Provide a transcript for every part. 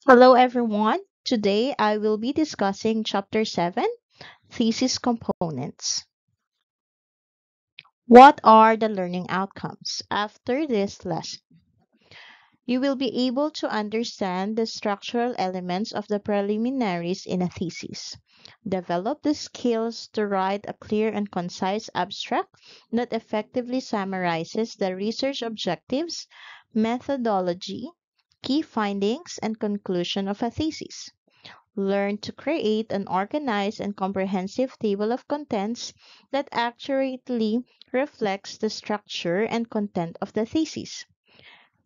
Hello everyone. Today I will be discussing Chapter 7, Thesis Components. What are the learning outcomes? After this lesson, you will be able to understand the structural elements of the preliminaries in a thesis. Develop the skills to write a clear and concise abstract that effectively summarizes the research objectives, methodology, key findings, and conclusion of a thesis. Learn to create an organized and comprehensive table of contents that accurately reflects the structure and content of the thesis.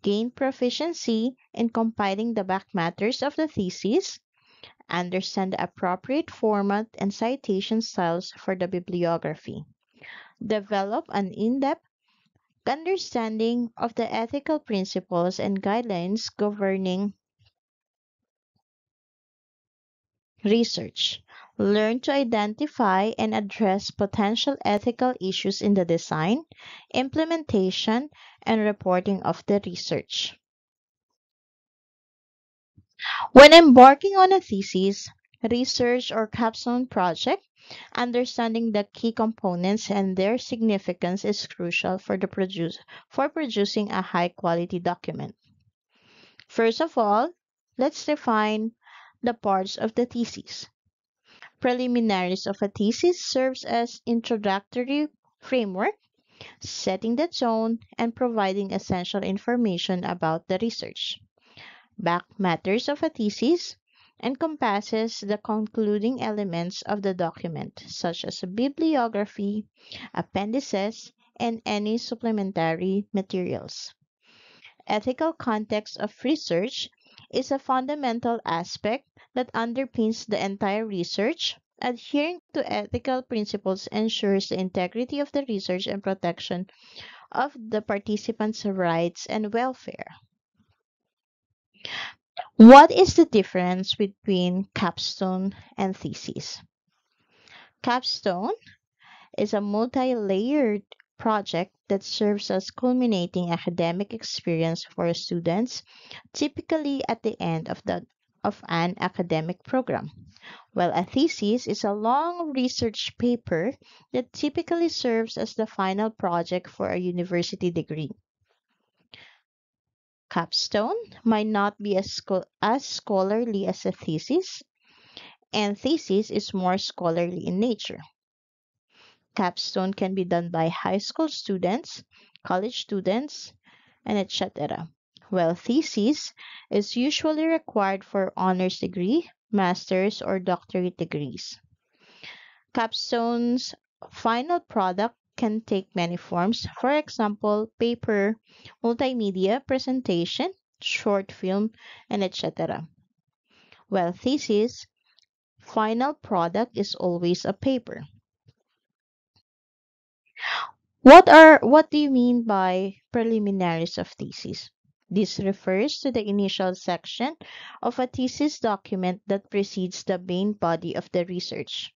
Gain proficiency in compiling the back matters of the thesis. Understand the appropriate format and citation styles for the bibliography. Develop an in-depth understanding of the ethical principles and guidelines governing research. Learn to identify and address potential ethical issues in the design, implementation, and reporting of the research. When embarking on a thesis, research, or capstone project, understanding the key components and their significance is crucial for producing a high quality document. First of all, let's define the parts of the thesis. Preliminaries of a thesis serves as introductory framework, setting the tone and providing essential information about the research. Back matters of a thesis encompasses the concluding elements of the document, such as a bibliography, appendices, and any supplementary materials. Ethical context of research is a fundamental aspect that underpins the entire research. Adhering to ethical principles ensures the integrity of the research and protection of the participants' rights and welfare. What is the difference between capstone and thesis? Capstone is a multi-layered project that serves as culminating academic experience for students, typically at the end of an academic program, while a thesis is a long research paper that typically serves as the final project for a university degree. Capstone might not be as scholarly as a thesis, and thesis is more scholarly in nature. Capstone can be done by high school students, college students, and etc. While thesis is usually required for honors degree, master's, or doctorate degrees. Capstone's final product can take many forms, for example, paper, multimedia, presentation, short film, and etc. While thesis final product is always a paper. What do you mean by preliminaries of thesis? This refers to the initial section of a thesis document that precedes the main body of the research,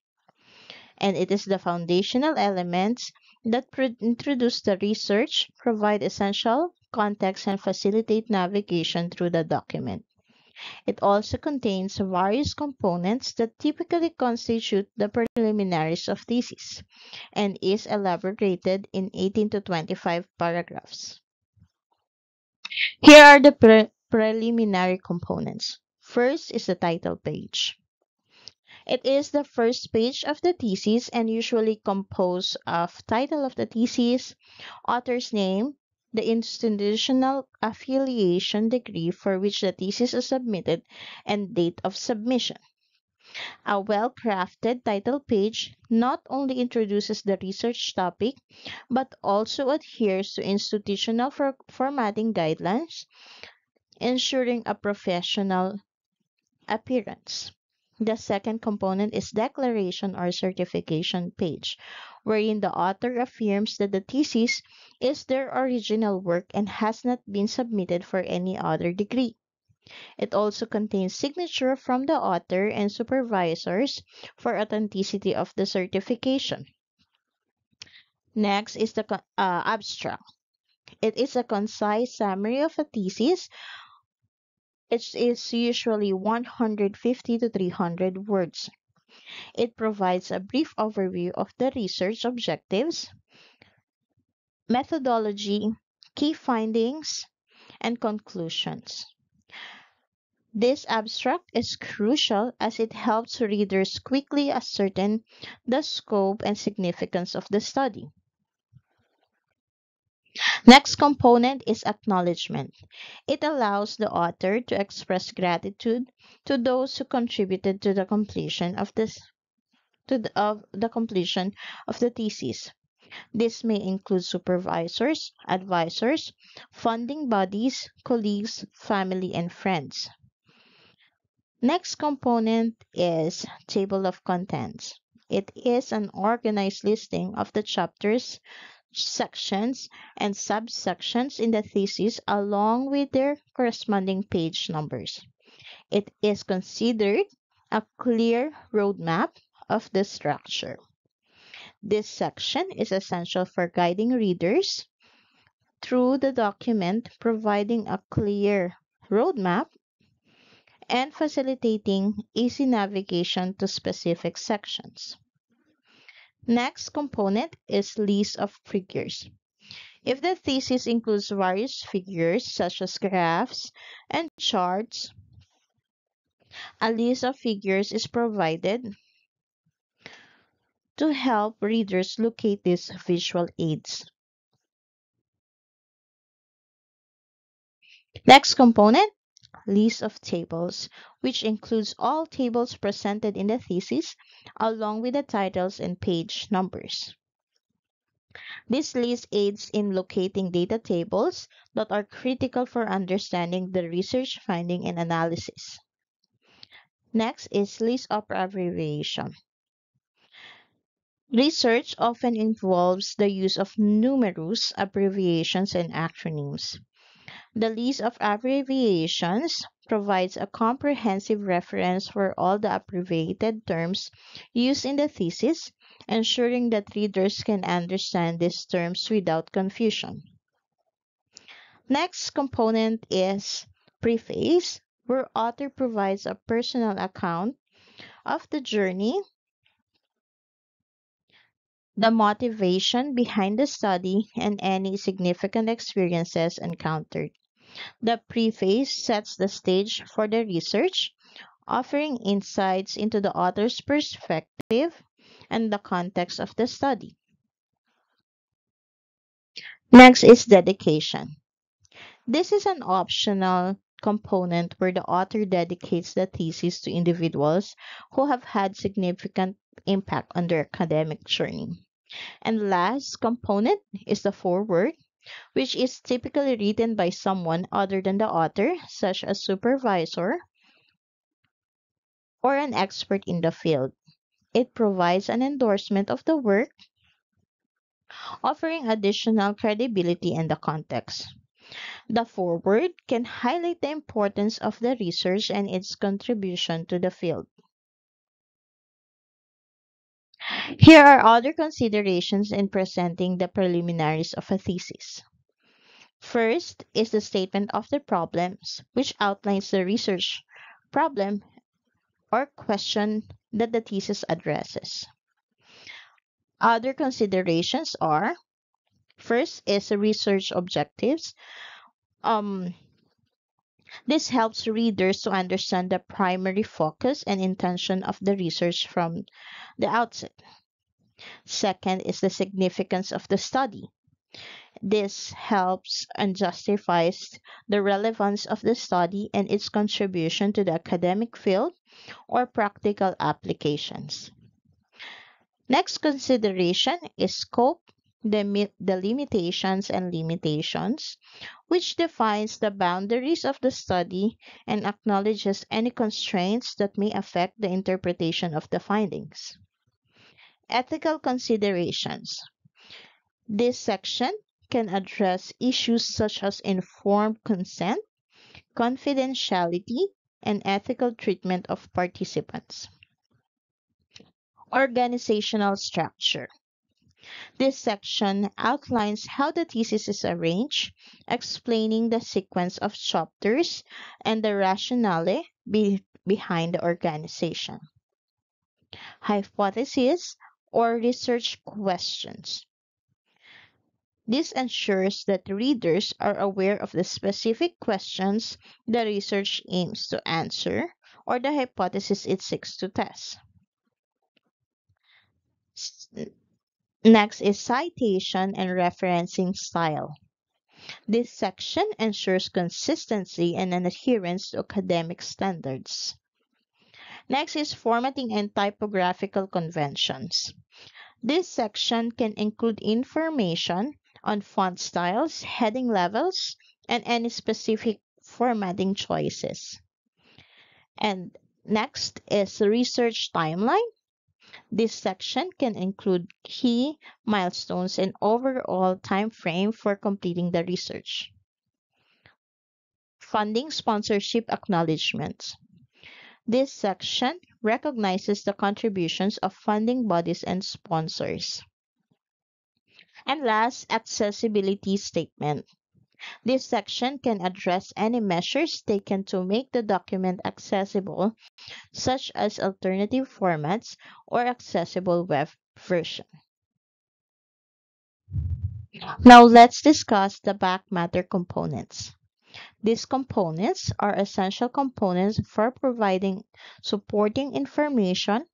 and it is the foundational elements that introduce the research, provide essential context, and facilitate navigation through the document. It also contains various components that typically constitute the preliminaries of thesis and is elaborated in 18 to 25 paragraphs. Here are the preliminary components. First is the title page. It is the first page of the thesis and usually composed of title of the thesis, author's name, the institutional affiliation degree for which the thesis is submitted, and date of submission. A well-crafted title page not only introduces the research topic but also adheres to institutional formatting guidelines, ensuring a professional appearance. The second component is declaration or certification page, wherein the author affirms that the thesis is their original work and has not been submitted for any other degree. It also contains signature from the author and supervisors for authenticity of the certification. Next is the abstract. It is a concise summary of a thesis It is usually 150 to 300 words. It provides a brief overview of the research objectives, methodology, key findings, and conclusions. This abstract is crucial as it helps readers quickly ascertain the scope and significance of the study. Next component is acknowledgement. It allows the author to express gratitude to those who contributed to the completion of the completion of the thesis. This may include supervisors, advisors, funding bodies, colleagues, family, and friends. Next component is table of contents. It is an organized listing of the chapters, sections, and subsections in the thesis along with their corresponding page numbers. It is considered a clear roadmap of the structure. This section is essential for guiding readers through the document, providing a clear roadmap and facilitating easy navigation to specific sections. Next component is list of figures. If the thesis includes various figures such as graphs and charts, a list of figures is provided to help readers locate these visual aids. Next component, list of tables, which includes all tables presented in the thesis along with the titles and page numbers. This list aids in locating data tables that are critical for understanding the research finding and analysis. Next is list of abbreviation. Research often involves the use of numerous abbreviations and acronyms. The list of abbreviations provides a comprehensive reference for all the abbreviated terms used in the thesis, ensuring that readers can understand these terms without confusion. Next component is preface, where author provides a personal account of the journey, the motivation behind the study, and any significant experiences encountered. The preface sets the stage for the research, offering insights into the author's perspective and the context of the study. Next is dedication. This is an optional component where the author dedicates the thesis to individuals who have had significant impact on their academic journey. And last component is the foreword, which is typically written by someone other than the author, such as supervisor or an expert in the field. It provides an endorsement of the work, offering additional credibility and the context. The foreword can highlight the importance of the research and its contribution to the field. Here are other considerations in presenting the preliminaries of a thesis. First is the statement of the problems, which outlines the research problem or question that the thesis addresses. Other considerations are, first is the research objectives. This helps readers to understand the primary focus and intention of the research from the outset. Second is the significance of the study. This helps and justifies the relevance of the study and its contribution to the academic field or practical applications. Next consideration is scope, the limitations and limitations, which defines the boundaries of the study and acknowledges any constraints that may affect the interpretation of the findings. Ethical considerations. This section can address issues such as informed consent, confidentiality, and ethical treatment of participants. Organizational structure. This section outlines how the thesis is arranged, explaining the sequence of chapters and the rationale behind the organization. Hypotheses or research questions. This ensures that readers are aware of the specific questions the research aims to answer or the hypothesis it seeks to test. S- Next is citation and referencing style. This section ensures consistency and an adherence to academic standards. Next is formatting and typographical conventions. This section can include information on font styles, heading levels, and any specific formatting choices. And next is research timeline. This section can include key milestones and overall time frame for completing the research. Funding sponsorship acknowledgments. This section recognizes the contributions of funding bodies and sponsors. And last, accessibility statement. This section can address any measures taken to make the document accessible, such as alternative formats or accessible web version. Now let's discuss the back matter components. These components are essential components for providing supporting information,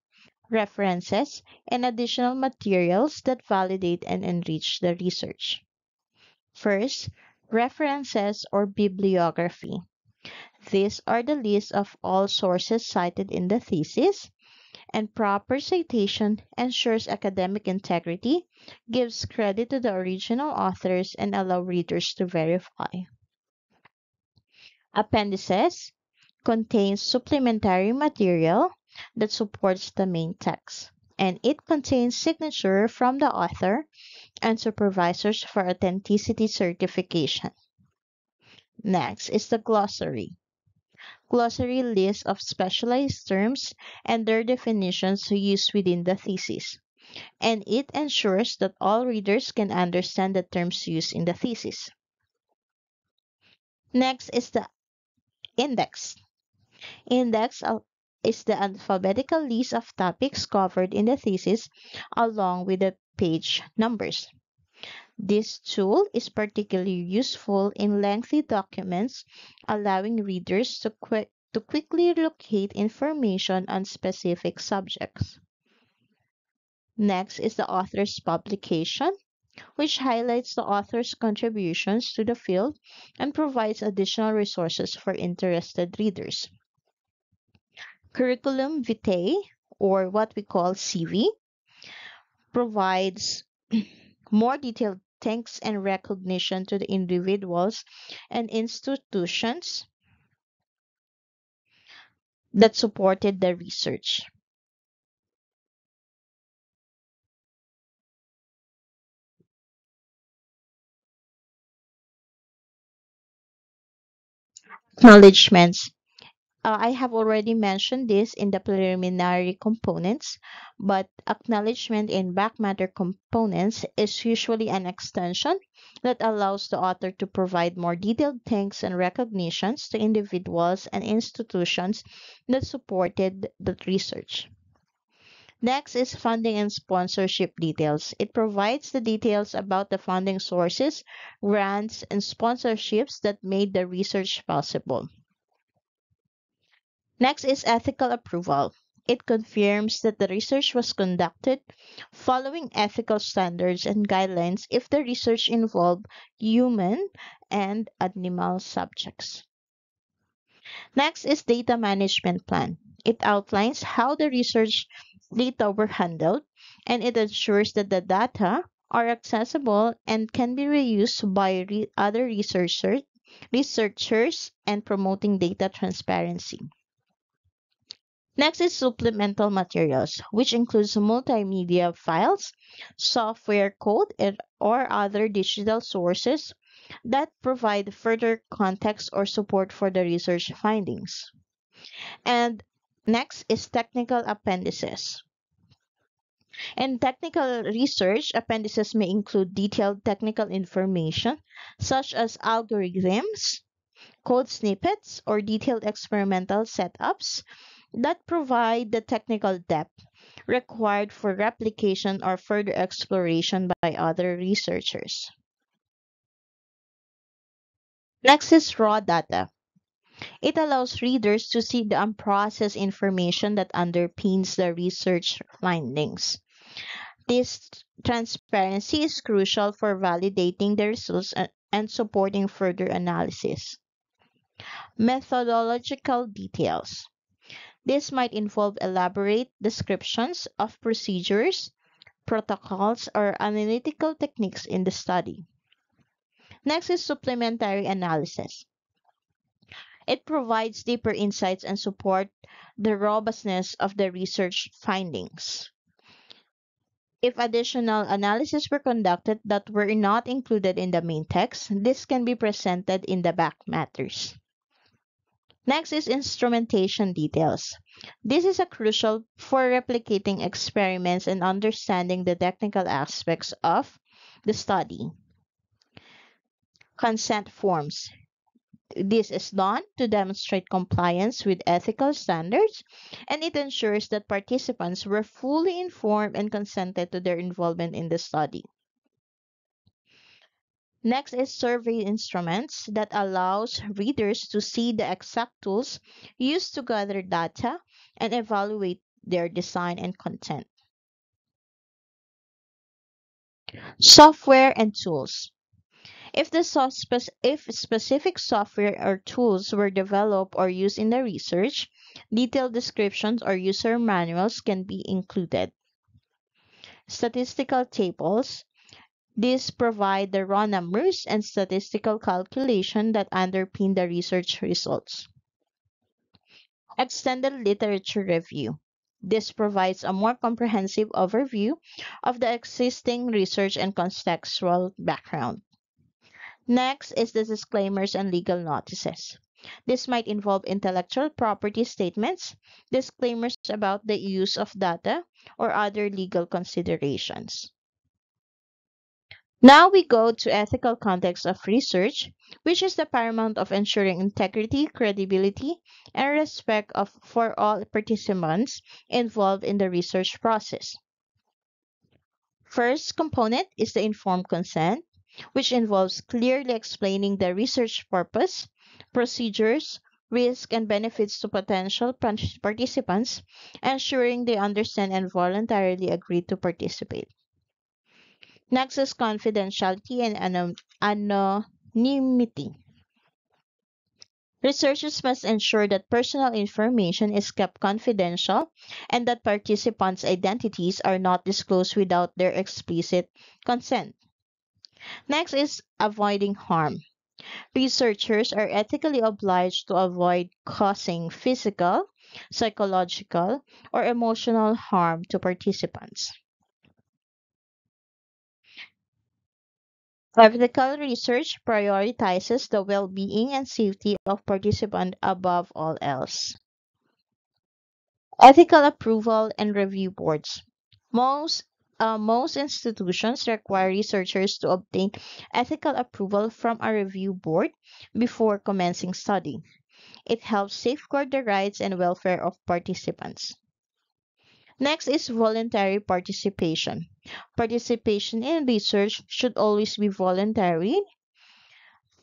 references, and additional materials that validate and enrich the research. First, references or bibliography. These are the list of all sources cited in the thesis, and proper citation ensures academic integrity, gives credit to the original authors, and allow readers to verify. Appendices contains supplementary material that supports the main text, and it contains signature from the author and supervisors for authenticity certification. Next is the glossary. Glossary lists of specialized terms and their definitions used within the thesis, and it ensures that all readers can understand the terms used in the thesis. Next is the index. Index is the alphabetical list of topics covered in the thesis along with the page numbers. This tool is particularly useful in lengthy documents, allowing readers to quickly locate information on specific subjects. Next is the author's publication, which highlights the author's contributions to the field and provides additional resources for interested readers. Curriculum vitae, or what we call CV, provides more detailed thanks and recognition to the individuals and institutions that supported the research. Acknowledgements. I have already mentioned this in the preliminary components, but acknowledgement in back matter components is usually an extension that allows the author to provide more detailed thanks and recognitions to individuals and institutions that supported the research. Next is funding and sponsorship details. It provides the details about the funding sources, grants, and sponsorships that made the research possible. Next is ethical approval. It confirms that the research was conducted following ethical standards and guidelines if the research involved human and animal subjects. Next is data management plan. It outlines how the research data were handled, and it ensures that the data are accessible and can be reused by other researchers and promoting data transparency. Next is supplemental materials, which includes multimedia files, software code, or other digital sources that provide further context or support for the research findings. And next is technical appendices. In technical research, appendices may include detailed technical information such as algorithms, code snippets, or detailed experimental setups that provide the technical depth required for replication or further exploration by other researchers. Next is raw data. It allows readers to see the unprocessed information that underpins the research findings. This transparency is crucial for validating the results and supporting further analysis. Methodological details. This might involve elaborate descriptions of procedures, protocols, or analytical techniques in the study. Next is supplementary analysis. It provides deeper insights and support the robustness of the research findings. If additional analyses were conducted that were not included in the main text, this can be presented in the back matters. Next is instrumentation details. This is a crucial for replicating experiments and understanding the technical aspects of the study. Consent forms. This is done to demonstrate compliance with ethical standards, and it ensures that participants were fully informed and consented to their involvement in the study. Next is survey instruments that allows readers to see the exact tools used to gather data and evaluate their design and content. Software and tools. If specific software or tools were developed or used in the research, detailed descriptions or user manuals can be included. Statistical tables. These provide the raw numbers and statistical calculation that underpin the research results. Extended literature review. This provides a more comprehensive overview of the existing research and contextual background. Next is the disclaimers and legal notices. This might involve intellectual property statements, disclaimers about the use of data, or other legal considerations. Now we go to ethical context of research, which is the paramount of ensuring integrity, credibility, and respect for all participants involved in the research process. First component is the informed consent, which involves clearly explaining the research purpose, procedures, risks, and benefits to potential participants, ensuring they understand and voluntarily agree to participate. Next is confidentiality and anonymity. Researchers must ensure that personal information is kept confidential and that participants' identities are not disclosed without their explicit consent. Next is avoiding harm. Researchers are ethically obliged to avoid causing physical, psychological, or emotional harm to participants. Ethical research prioritizes the well-being and safety of participants above all else. Ethical approval and review boards. Most institutions require researchers to obtain ethical approval from a review board before commencing study. It helps safeguard the rights and welfare of participants. Next is voluntary participation. Participation in research should always be voluntary,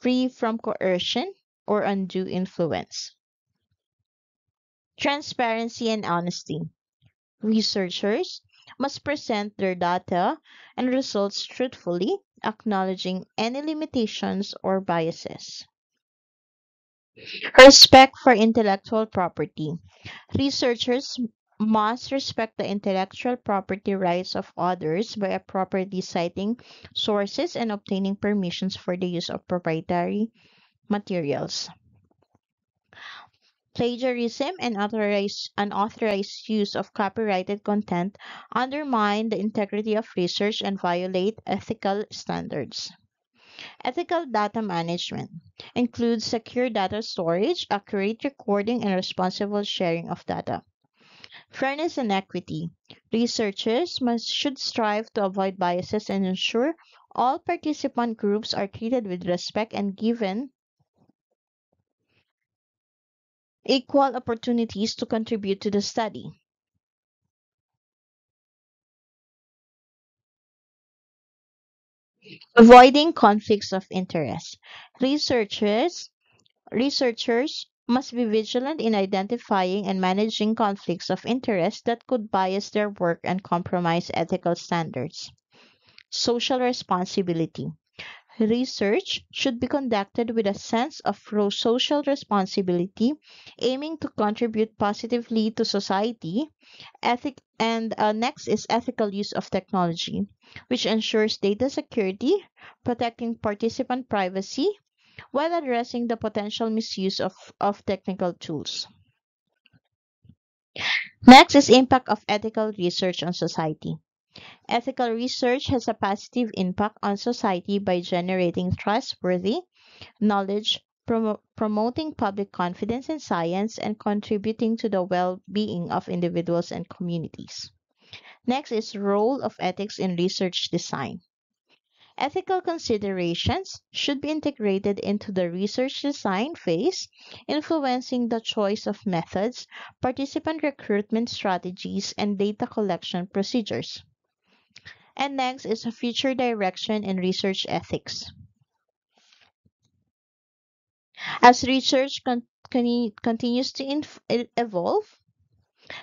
free from coercion or undue influence. Transparency and honesty. Researchers must present their data and results truthfully, acknowledging any limitations or biases. Respect for intellectual property. Researchers must respect the intellectual property rights of others by appropriately citing sources and obtaining permissions for the use of proprietary materials. Plagiarism and unauthorized use of copyrighted content undermine the integrity of research and violate ethical standards. Ethical data management includes secure data storage, accurate recording, and responsible sharing of data. Fairness and equity. Researchers should strive to avoid biases and ensure all participant groups are treated with respect and given equal opportunities to contribute to the study. Avoiding conflicts of interest. Researchers Researchers must be vigilant in identifying and managing conflicts of interest that could bias their work and compromise ethical standards. Social responsibility. Research should be conducted with a sense of social responsibility, aiming to contribute positively to society. Next is ethical use of technology, which ensures data security, protecting participant privacy, while addressing the potential misuse of technical tools. Next is impact of ethical research on society. Ethical research has a positive impact on society by generating trustworthy knowledge, promoting public confidence in science, and contributing to the well-being of individuals and communities. Next is role of ethics in research design. Ethical considerations should be integrated into the research design phase, influencing the choice of methods, participant recruitment strategies, and data collection procedures. And next is a future direction in research ethics. As research continues to evolve,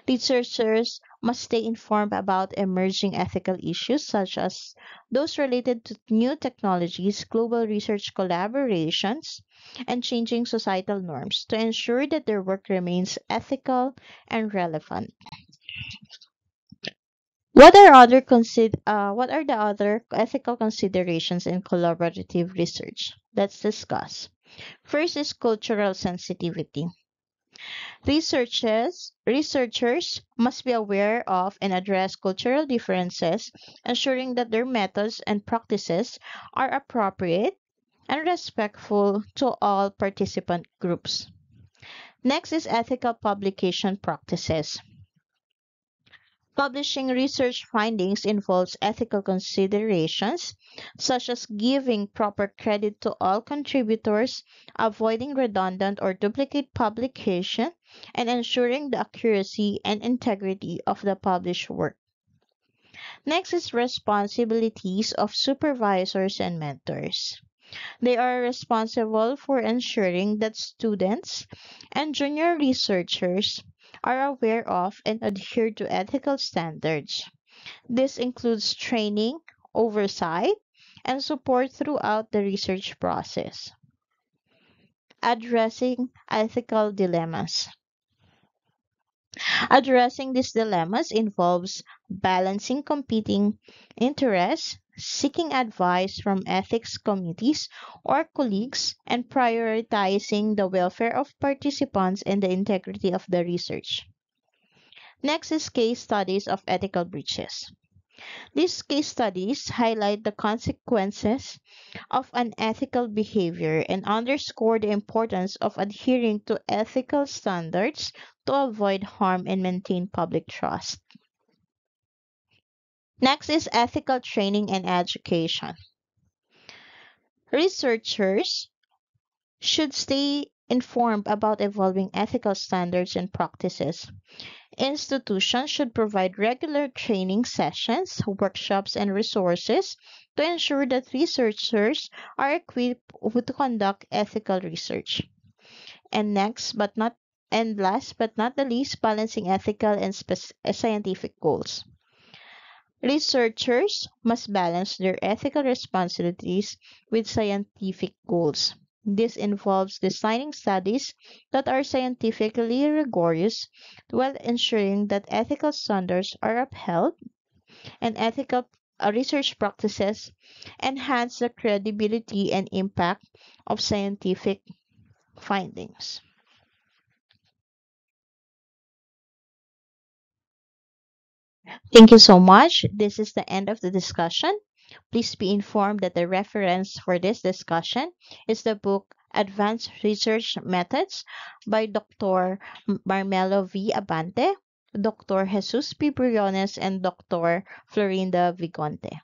researchers must stay informed about emerging ethical issues such as those related to new technologies, global research collaborations, and changing societal norms to ensure that their work remains ethical and relevant. What are the other ethical considerations in collaborative research? Let's discuss. First is cultural sensitivity. Researchers must be aware of and address cultural differences, ensuring that their methods and practices are appropriate and respectful to all participant groups. Next is ethical publication practices. Publishing research findings involves ethical considerations, such as giving proper credit to all contributors, avoiding redundant or duplicate publication, and ensuring the accuracy and integrity of the published work. Next is responsibilities of supervisors and mentors. They are responsible for ensuring that students and junior researchers are aware of and adhere to ethical standards. This includes training, oversight, and support throughout the research process. Addressing ethical dilemmas. Addressing these dilemmas involves balancing competing interests, seeking advice from ethics committees or colleagues, and prioritizing the welfare of participants and the integrity of the research. Next is case studies of ethical breaches. These case studies highlight the consequences of unethical behavior and underscore the importance of adhering to ethical standards to avoid harm and maintain public trust. Next is ethical training and education. Researchers should stay informed about evolving ethical standards and practices. Institutions should provide regular training sessions, workshops, and resources to ensure that researchers are equipped to conduct ethical research. And last but not the least, balancing ethical and scientific goals. Researchers must balance their ethical responsibilities with scientific goals. This involves designing studies that are scientifically rigorous while ensuring that ethical standards are upheld and ethical research practices enhance the credibility and impact of scientific findings. Thank you so much. This is the end of the discussion. Please be informed that the reference for this discussion is the book Advanced Research Methods by Dr. Marmelo V. Abante. Dr. Jesus P. Briones and Dr. Florinda Vigonte.